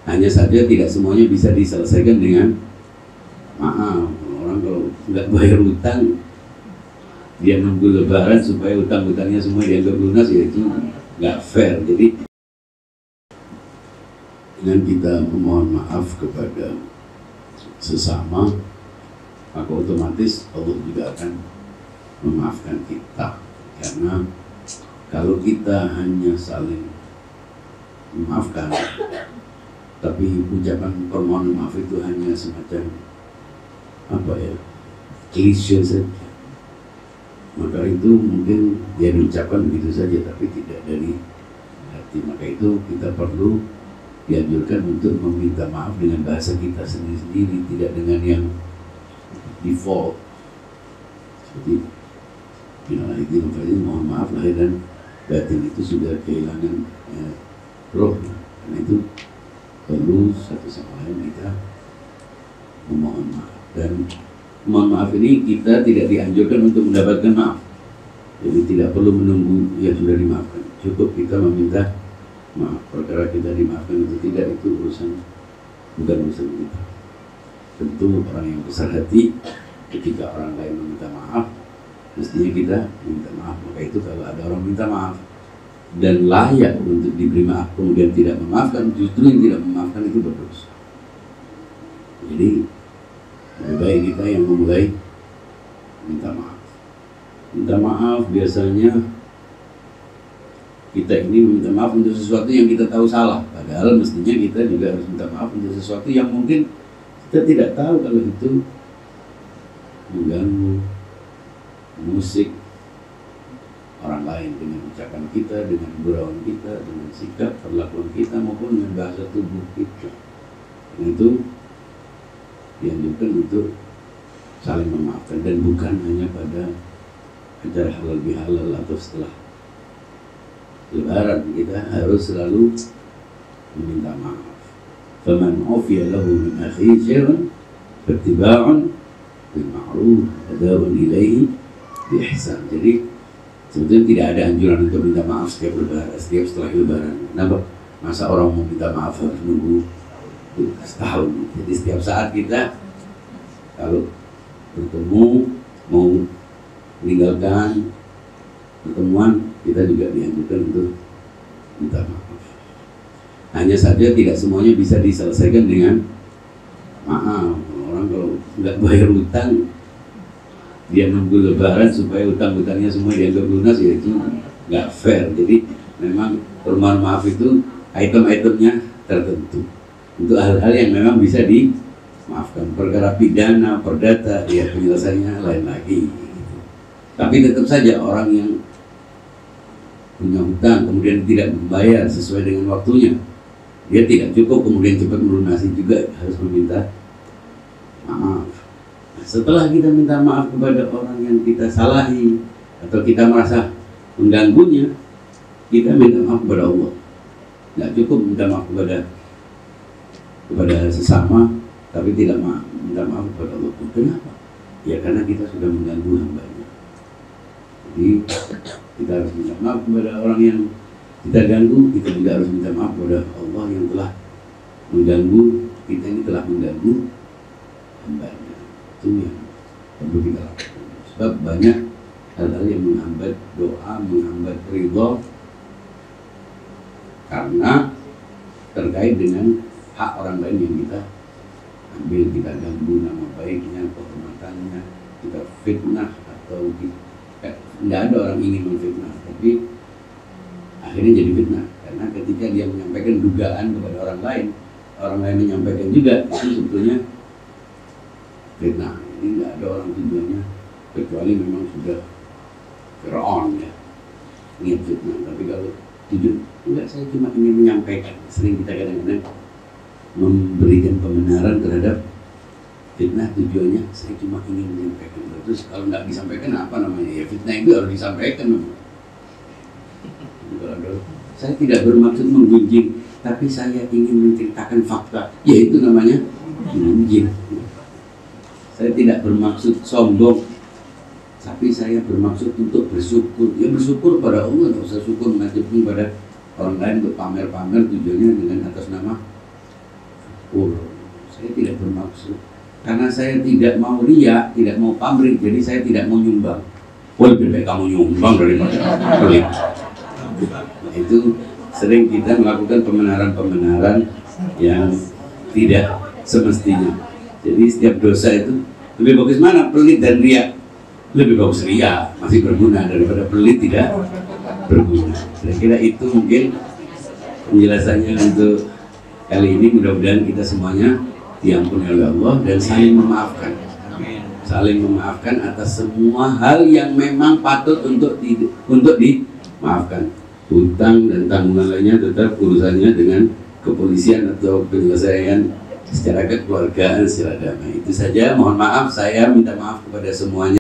Hanya saja tidak semuanya bisa diselesaikan dengan maaf. Orang kalau nggak bayar utang, dia nunggu lebaran supaya utang-utangnya semua dianggap lunas, ya itu nggak fair. Jadi dengan kita memohon maaf kepada sesama, maka otomatis Allah juga akan memaafkan kita. Karena kalau kita hanya saling memaafkan, tapi ucapan permohonan maaf itu hanya semacam apa ya, klise saja, maka itu mungkin dia diucapkan begitu saja tapi tidak dari hati. Maka itu kita perlu dianjurkan untuk meminta maaf dengan bahasa kita sendiri-sendiri, tidak dengan yang default seperti mohon maaf lahir dan batin, itu sudah kehilangan roh. Karena itu perlu satu sama lain kita memohon maaf, dan mohon maaf ini kita tidak dianjurkan untuk mendapatkan maaf. Jadi tidak perlu menunggu yang sudah dimaafkan, cukup kita meminta maaf. Perkara kita dimaafkan atau tidak itu bukan urusan kita. Tentu orang yang besar hati ketika orang lain meminta maaf, mestinya kita minta maaf. Maka itu kalau ada orang minta maaf dan layak untuk diberi maaf kemudian tidak memaafkan, justru yang tidak memaafkan itu berdosa. Jadi lebih baik kita yang memulai minta maaf. Minta maaf biasanya kita ini meminta maaf untuk sesuatu yang kita tahu salah, padahal mestinya kita juga harus minta maaf untuk sesuatu yang mungkin kita tidak tahu kalau itu mengganggu musik orang lain dengan ucapan kita, dengan gurauan kita, dengan sikap perlakuan kita maupun dengan bahasa tubuh kita. Dan itu dianjurkan untuk saling memaafkan, dan bukan hanya pada acara halal bihalal atau setelah lebaran. Kita harus selalu meminta maaf. Faman ufiya lahu min akhihi syai'un fattiba'un bil ma'ruf wa adabun ilaihi bi ihsan. Jadi sebetulnya tidak ada anjuran untuk minta maaf setiap lebaran, setiap setelah lebaran. Kenapa? Masa orang mau minta maaf harus nunggu setahun? Jadi setiap saat kita kalau bertemu, mau meninggalkan pertemuan, kita juga dianjurkan untuk minta maaf. Hanya saja tidak semuanya bisa diselesaikan dengan maaf. Orang kalau nggak bayar utang, dia nunggu lebaran supaya utang-utangnya semua dianggap lunas, ya itu nggak fair. Jadi memang permohonan maaf itu item-itemnya tertentu untuk hal-hal yang memang bisa dimaafkan. Perkara pidana, perdata, ya penyelesaiannya lain lagi gitu. Tapi tetap saja orang yang punya hutang kemudian tidak membayar sesuai dengan waktunya, dia tidak cukup kemudian cepat melunasi, juga harus meminta maaf. Setelah kita minta maaf kepada orang yang kita salahi atau kita merasa mengganggunya, kita minta maaf kepada Allah. Nggak cukup minta maaf kepada sesama, tapi tidak minta maaf kepada Allah. Kenapa? Ya karena kita sudah mengganggu hambanya. Jadi kita harus minta maaf kepada orang yang kita ganggu, kita juga harus minta maaf kepada Allah yang telah mengganggu kita, ini telah mengganggu hambanya. Itu yang perlu kita lakukan. Sebab banyak hal-hal yang menghambat doa, menghambat ridho, karena terkait dengan hak orang lain yang kita ambil, kita ganggu nama baiknya, kehormatannya, kita fitnah atau tidak ada orang ingin memfitnah, tapi akhirnya jadi fitnah. Karena ketika dia menyampaikan dugaan kepada orang lain menyampaikan juga, itu sebetulnya fitnah. Ini nggak ada orang tujuannya kecuali memang sudah Fir'aun ya, ingin fitnah. Tapi kalau tujuan enggak, saya cuma ingin menyampaikan. Sering kita kadang-kadang memberikan pembenaran terhadap fitnah, tujuannya saya cuma ingin menyampaikan. Terus kalau nggak disampaikan apa namanya? Ya fitnah itu harus disampaikan. Saya tidak bermaksud menggunjing, tapi saya ingin menceritakan fakta, yaitu namanya menggunjing. Saya tidak bermaksud sombong, tapi saya bermaksud untuk bersyukur. Ya bersyukur pada Allah, nggak usah syukur mengajibkan pada orang lain untuk pamer-pamer, tujuannya dengan atas nama Oh, saya tidak bermaksud. Karena saya tidak mau riya, tidak mau pamrih, jadi saya tidak mau nyumbang. Oh, lebih baik kamu nyumbang daripada pelit. Itu sering kita melakukan pembenaran-pembenaran yang tidak semestinya. Jadi setiap dosa itu lebih bagus mana, pelit dan riya? Lebih bagus riya, masih berguna daripada pelit tidak berguna. Saya kira itu mungkin penjelasannya untuk kali ini. Mudah-mudahan kita semuanya diampuni oleh Allah dan saling memaafkan. Saling memaafkan atas semua hal yang memang patut untuk dimaafkan. Hutang dan tanggungan lainnya tetap urusannya dengan kepolisian atau penyelesaian secara kekeluargaan, secara damai. Itu saja, mohon maaf, saya minta maaf kepada semuanya.